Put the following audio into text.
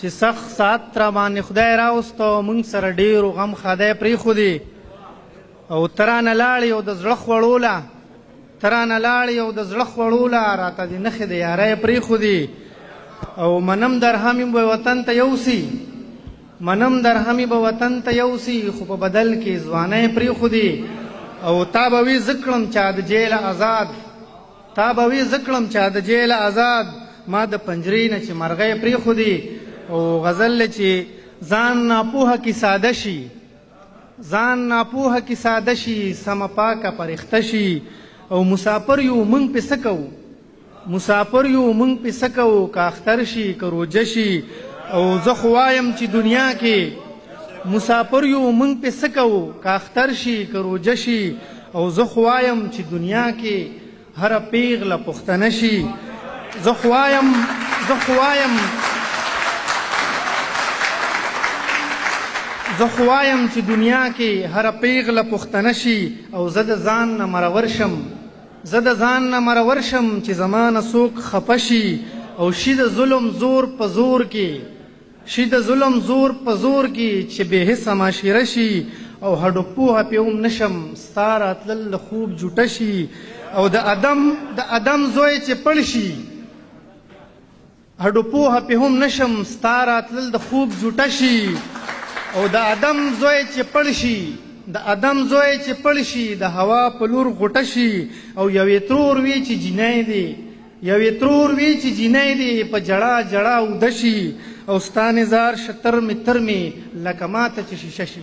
چې سخت ساعت را باندې خدای راوست او موږ سره ډېرو غم خدای پرېښودې او ته رانه لاړې او د زړه خوړوله ته رانه لاړې او د زړه خوړوله راته دې نښې د یارۍ پرېښودې او منم درهمې به وطن ته یوسي منم درهمې به وطن ته یوسي خو په بدل کې ځوانۍ پرېښودې او تا به وي زه کړم چا د جیله آزاد تا به وي زه کړم چا د جیله آزاد ما د پنجرې نه چې مرغۍ پرېښودې او غزل چې ځان ناپوهه کې ساده شي ځان ناپوهه کې ساده شي سمه پاکه پرښته شي او مسافر یو موږ پې څه کوو مسافر یو موږ پې څه کوو که اختر شي که روجه شي او زه خو وایم چې دنیا کې مسافر یو موږ پې څه کوو که اختر شي که روجه شي او زه خو وایم چې دنیا کې هره پیغله پښتنه شي زه خو وایم چې دنیا کې هره پیغله پښتنه شي او زه د ځان نه مرور شم چې زما نه څوک خفه شي او شي د ظلم زور په زور کې چې بې حسه معاشره شي او هډو پوهه پې هم نشم ستا راتلل د خوب جوټه شي او د ادم زوی چې پړ شي هډو پوهه پې هم نشم ستا راتلل د خوب جوټه شي او د ادم زوی چې پړ شي د هوا په لور غوټه شي او یوې ترور وي چې جینۍ دی په جړا جړا اوده شي او ستا نظار شتر مې تر مې لکه ماته چې شیشه شي